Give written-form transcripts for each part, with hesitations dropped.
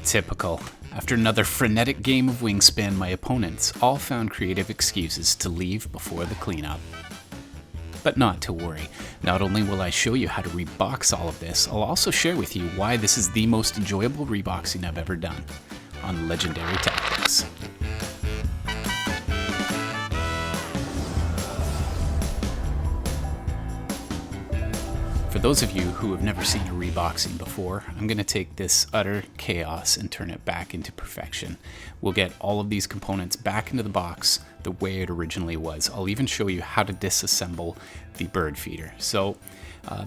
Typical. After another frenetic game of Wingspan, my opponents all found creative excuses to leave before the cleanup. But not to worry. Not only will I show you how to rebox all of this, I'll also share with you why this is the most enjoyable reboxing I've ever done on Legendary Tactics. For those of you who have never seen a reboxing before, I'm going to take this utter chaos and turn it back into perfection. We'll get all of these components back into the box the way it originally was. I'll even show you how to disassemble the bird feeder. So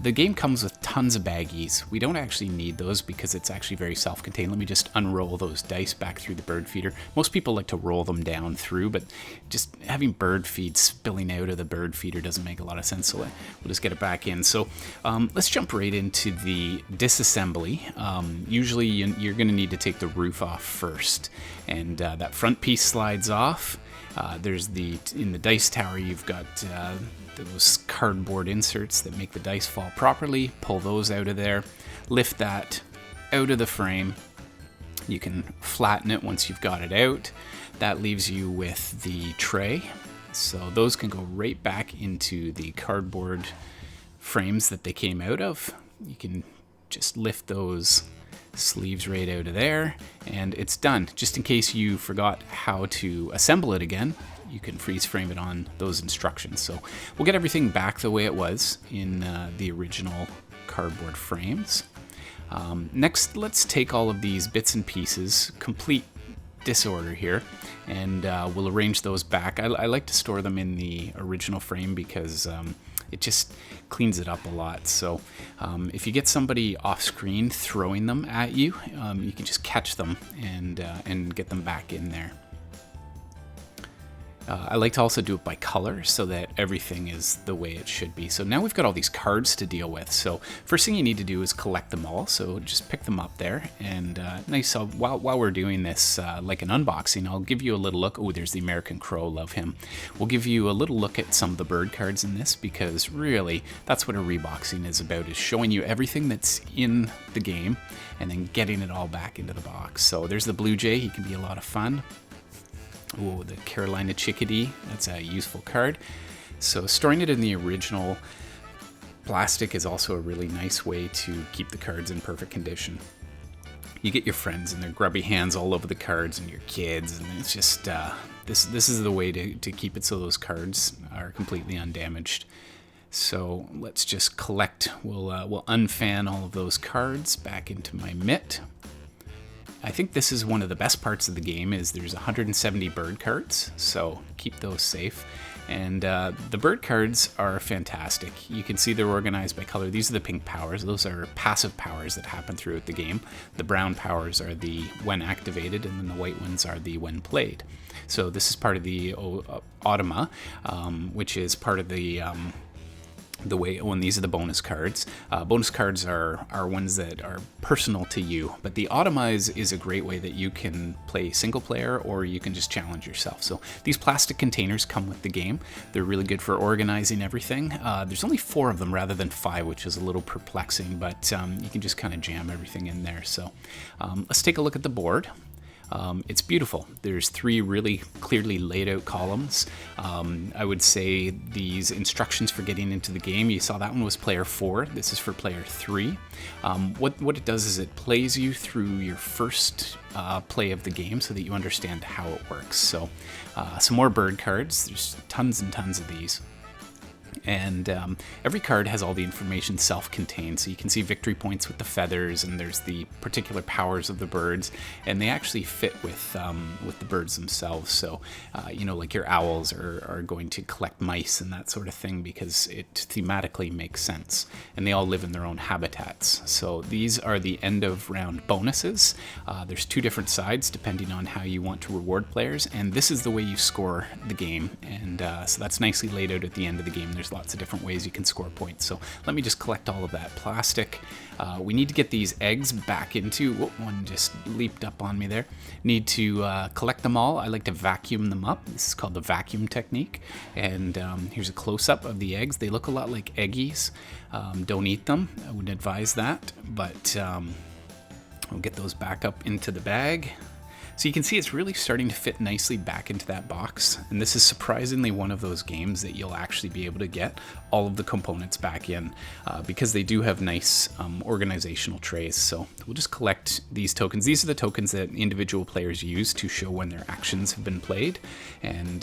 the game comes with tons of baggies. We don't actually need those because it's actually very self-contained. Let me just unroll those dice back through the bird feeder. Most people like to roll them down through, but just having bird feed spilling out of the bird feeder doesn't make a lot of sense, so we'll just get it back in. So let's jump right into the disassembly. Usually you're going to need to take the roof off first, and that front piece slides off. There's in the dice tower, you've got those cardboard inserts that make the dice fall properly. Pull those out of there, lift that out of the frame. You can flatten it once you've got it out. That leaves you with the tray. So those can go right back into the cardboard frames that they came out of. You can just lift those sleeves right out of there, and it's done. Just in case you forgot how to assemble it again, you can freeze frame it on those instructions. So we'll get everything back the way it was in the original cardboard frames. Next, let's take all of these bits and pieces, complete disorder here, and we'll arrange those back. I like to store them in the original frame because it just cleans it up a lot. So if you get somebody off screen throwing them at you, you can just catch them and get them back in there. I like to also do it by color so that everything is the way it should be. So now we've got all these cards to deal with. So first thing you need to do is collect them all. So just pick them up there. And nice, while we're doing this like an unboxing, I'll give you a little look. Oh, there's the American Crow, love him. We'll give you a little look at some of the bird cards in this, because really that's what a reboxing is about, is showing you everything that's in the game and then getting it all back into the box. So there's the Blue Jay, he can be a lot of fun. Oh, the Carolina Chickadee, that's a useful card. So storing it in the original plastic is also a really nice way to keep the cards in perfect condition. You get your friends and their grubby hands all over the cards, and your kids, and it's just, this is the way to keep it so those cards are completely undamaged. So let's just collect, we'll unfan all of those cards back into my mitt. I think this is one of the best parts of the game, is there's 170 bird cards, so keep those safe. And the bird cards are fantastic. You can see they're organized by color. These are the pink powers. Those are passive powers that happen throughout the game. The brown powers are the when activated, and then the white ones are the when played. So this is part of the Automa, which is part of the way, and these are the bonus cards. Bonus cards are ones that are personal to you, but the Automa is a great way that you can play single player, or you can just challenge yourself. So these plastic containers come with the game. They're really good for organizing everything. There's only 4 of them rather than 5, which is a little perplexing, but you can just kind of jam everything in there. So let's take a look at the board. It's beautiful. There's 3 really clearly laid out columns. I would say these instructions for getting into the game, you saw that one was player 4. This is for player 3. What it does is it plays you through your first play of the game so that you understand how it works. So some more bird cards. There's tons and tons of these. And every card has all the information self-contained, so you can see victory points with the feathers, and there's the particular powers of the birds, and they actually fit with the birds themselves. So you know, like your owls are going to collect mice and that sort of thing because it thematically makes sense, and they all live in their own habitats. So these are the end of round bonuses. There's 2 different sides depending on how you want to reward players, and this is the way you score the game, and so that's nicely laid out at the end of the game. There's lots of different ways you can score points. So let me just collect all of that plastic. We need to get these eggs back into, one just leaped up on me there. Need to collect them all. I like to vacuum them up. This is called the vacuum technique. And here's a close-up of the eggs. They look a lot like eggies. Don't eat them. I wouldn't advise that. But We'll get those back up into the bag. So you can see it's really starting to fit nicely back into that box. And this is surprisingly one of those games that you'll actually be able to get all of the components back in because they do have nice organizational trays. So we'll just collect these tokens. These are the tokens that individual players use to show when their actions have been played. And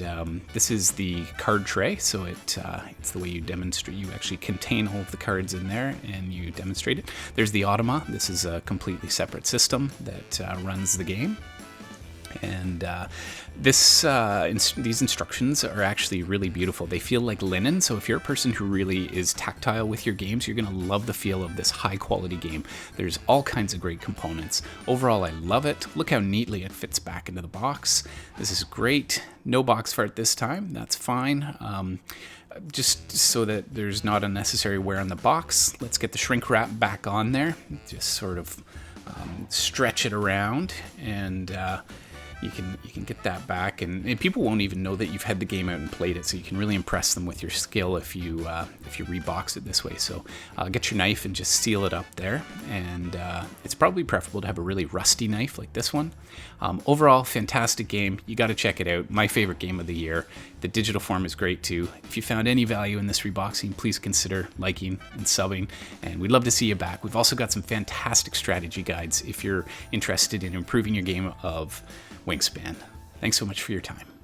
this is the card tray. So it's the way you demonstrate. You actually contain all of the cards in there and you demonstrate it. There's the automa. This is a completely separate system that runs the game. And these instructions are actually really beautiful. They feel like linen, so if you're a person who really is tactile with your games, you're going to love the feel of this high quality game. There's all kinds of great components. Overall, I love it. Look how neatly it fits back into the box. This is great. No box fart this time. That's fine. Just so that there's not unnecessary wear on the box, let's get the shrink wrap back on there. Just sort of stretch it around, and you can get that back, and people won't even know that you've had the game out and played it, so you can really impress them with your skill if you rebox it this way. So get your knife and just seal it up there, and it's probably preferable to have a really rusty knife like this one. Overall, fantastic game. You got to check it out. My favorite game of the year. The digital form is great too. If you found any value in this reboxing, please consider liking and subbing, and we'd love to see you back. We've also got some fantastic strategy guides if you're interested in improving your game of Wingspan. Thanks so much for your time.